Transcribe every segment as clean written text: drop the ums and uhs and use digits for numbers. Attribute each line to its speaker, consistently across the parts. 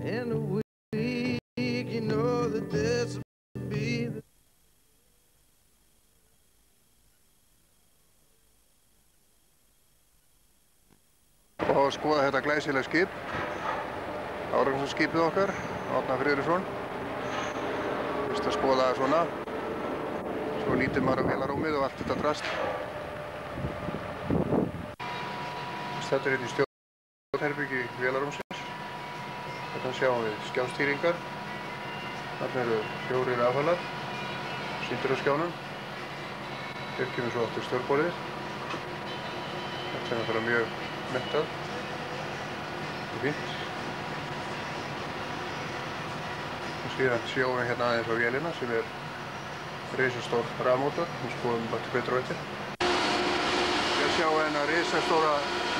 Speaker 1: in a week, you know that this will be the
Speaker 2: Og skoða þetta glæsilega skip, Árangurskipið okkar, Árna Friðriksson. Fyrst að skoða það svona, svo lítur maður á vélarrúmið og allt þetta drast. Þetta er hérna í stjórnherbyggi vélarrúmsins. Þetta sjáum við skjástýringar. Þarna eru 4 rafhalar, sýndir á skjánum. Hér kemur svo aftur stjórnborðið. Þetta er náttúrulega mjög mettað og fínt. Og síðan sjáum við hérna aðeins á vélina sem er risastór rafmótor. Við skoðum bara betur á eftir. Hér sjáum við hérna risastóra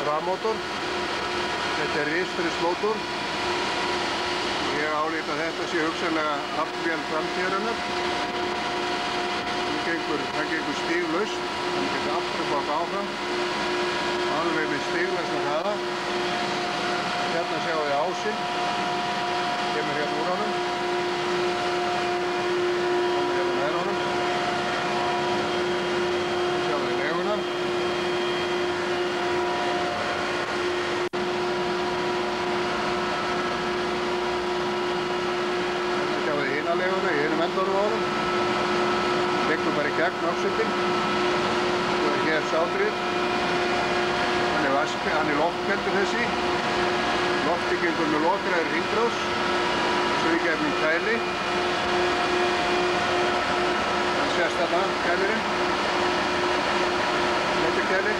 Speaker 2: rafmótor. Þetta er risturistmótor. Ég álít að þetta sé hugsanlega aflvél framtíðarinnar. Hann gengur stíglaust. Hann getur aftur og bak áfram. Alveg með stíglausa hraða. Hérna sjáum við ásinn. Kemur hérna úr honum. Komur hérna með honum. Hérna sjáum við leguna. Hérna sjáum við hina leguna í hinum endanum á honum. Liggur bara í gegn afsetting. Svo er hér sátrið. Hann er loftkeldur þessi. Lofti gengur með lokaðri hringrás. Svo í gegnum kæli. Hann sést þarna, kælirinn. Lotikæli.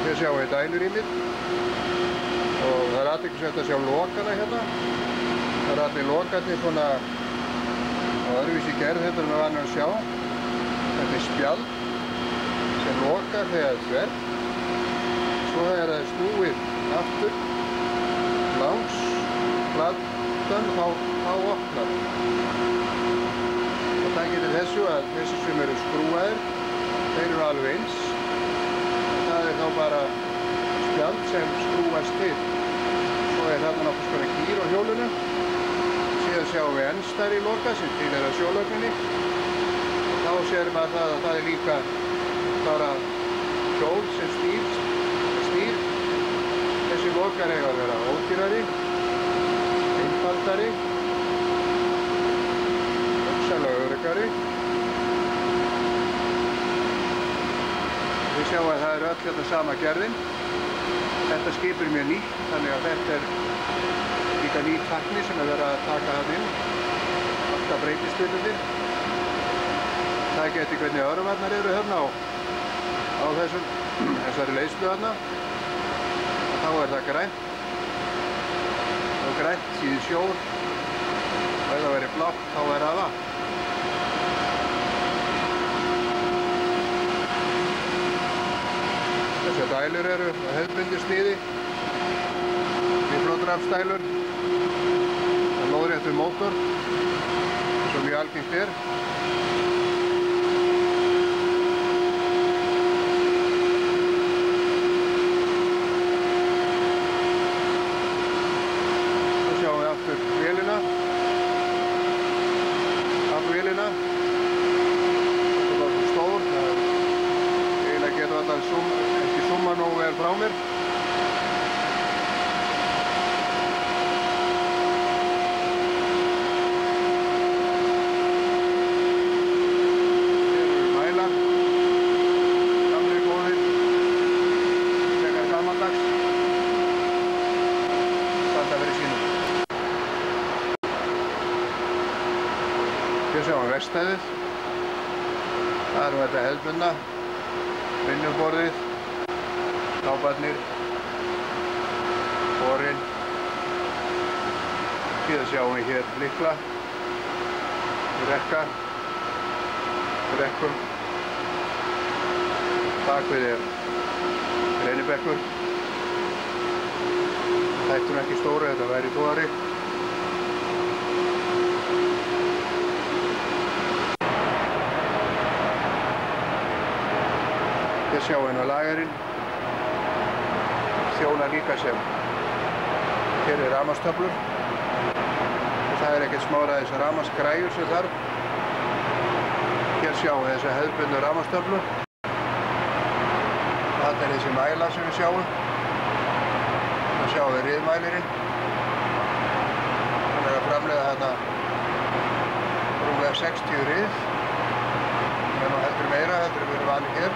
Speaker 2: Hér sjáum við dælurýmið og það er athyglisvert að sjá lokana hérna. Það er allir lokarnir svona á öðruvísi gerð hérna en við varum að sjá. Þetta er spjald sem lokar þegar þvert. Svo þegar það er snúið aftur langs platan þá opnar. Og það getur þessu að þessi sem eru skrúaðir, þeir eru alveg eins. Það er þá bara spjald sem skrúast til. Svo er þarna nokkuð svona gír á hjólinu. Síðan sjáum við enn stærri loka sem tilheyra sjólögninni. Og þá sér maður að það er líka bara hjól sem stýr. Þessi lokar eiga að vera ódýrari, einfaldari, hugsanlega öruggari. Við sjáum að það eru öll hérna sama gerðin. Þetta skip er mjög nýtt, þannig að þetta er líka ný tækni sem er verið að taka það inn. Alltaf breytist hlutirnir. Það geti hvernig örvarnar eru hérna á þessari leiðslu hérna. Þá er það grænt. Og grænt síður sjór. Og ef það verið blátt þá er það vatn. Þessar dælur eru á hefðbundnu sniði. Miklódrafsdælur. Það er lóðréttur mótor, eins og mjög algengt er. frá mér. Hér eru mælar, gamlir góðir, frekar gamaldags, standa fyrir sínum. Hér sjáum við verkstæðið. Það eru þetta hefðbundna, vinnuborðið, skáparnir, borinn. Síðan sjáum við hér lykla, rekka, rekkum. Bakvið er greinibekkur. Þættum ekki stóru, þetta væri togari. Hér sjáum við lagerinn, þjónar líka sem. Hér er rafmagnstöflur og það er ekkert smáræðis rafmagnsgræjur sem þarf. Hér sjáum við þessa hefðbundnu rafmagnstöflu. Þarna er þessi mæla sem við sjáum. Það sjáum við riðmælirinn. Hann er að framleiða þarna rúmlega 60 rið. Það er nú heldur meira, heldur við erum vanið hér.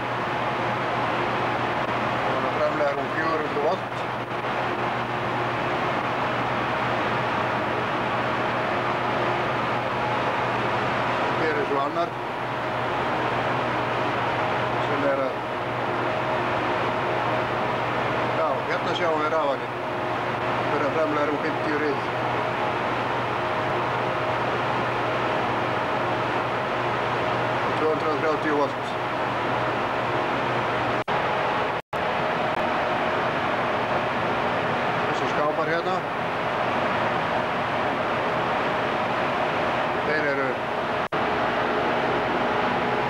Speaker 2: Framleiðar 400 volt. Hér er svo annar sem er að, já, hérna sjáum við rafaninn. Það er að framleiða 50 rið. Og 230 volt. Hérna. Þeir eru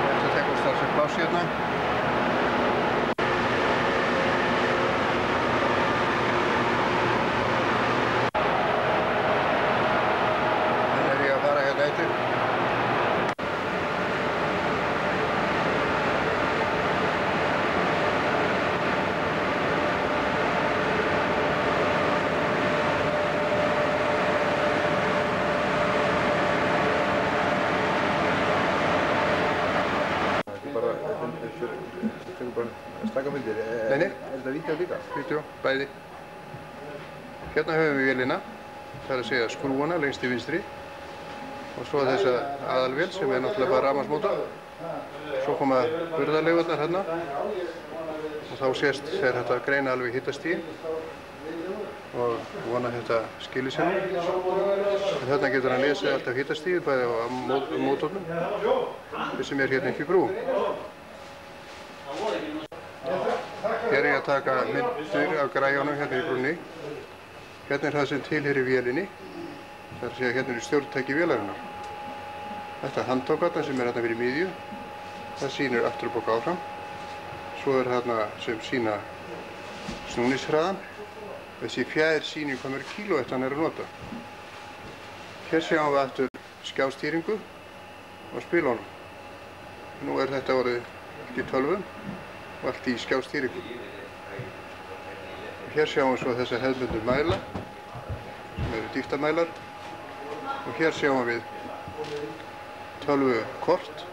Speaker 2: þetta tekur starfsett pláss hérna. Þannig er ég að fara hérna eittir.
Speaker 3: Stakkamyndir,
Speaker 2: Nei.
Speaker 3: Er þetta vídeo líka?
Speaker 2: Vídeó, bæði. Hérna höfum við vélina, það er að segja skrúana lengst til vinstri og svo þessa aðalvél sem er náttúrulega bara rafmagnsmótor. Svo koma burðarleifurnar hérna og þá sést þegar þetta greina alveg hittastigin og vona að þetta skilir sér nú. Þarna getur hann lesið alltaf hittastigið bæði á mótornum, sem er hérna upp í brú. Hér er ég að taka myndir af græjunum hérna í brúnni. Hérna er það sem tilheyrir vélinni. Það er að segja hérna eru stjórntæki vélarinnar. Þetta er handtákarnar sem er hérna fyrir miðju. Það sýnir aftur og bak áfram. Svo er hérna sem sýna snúningshraðan. Þessi fjær sýnir hvað mörg kílóvatt hann er að nota. Hér sjáum við aftur skjástýringu og spilunum. Nú er þetta orðið allt í tölvum og allt í skjástýringu. Hér sjáum við svo þessa hefðbundnu mæla sem eru dýptarmælar og hér sjáum við tölvukort.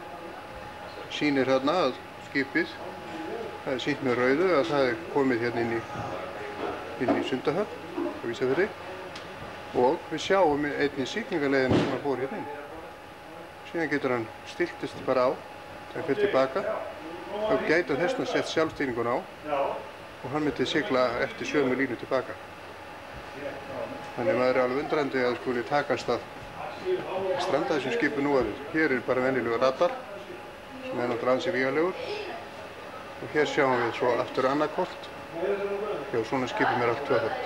Speaker 2: Sýnir hérna að skipið, það er sýnt með rauðu að það er komið hérna inn í Sundahöfn á Ísafirði og við sjáum einnig siglingaleiðina sem hann fór hérna inn. Síðan getur hann stilltist bara á þegar hann fer tilbaka og gæti þess að setja sjálfstýringun á og hann myndi sigla eftir sömu línu tilbaka. Þannig maður er alveg undrandi að skuli takast að stranda þessum skipum nú að við. Hér er bara venjulegur radar sem er náttúrulega ansi vígalegur og hér sjáum við svo aftur annað kort. Já, svona skipum er allt tvöfalt.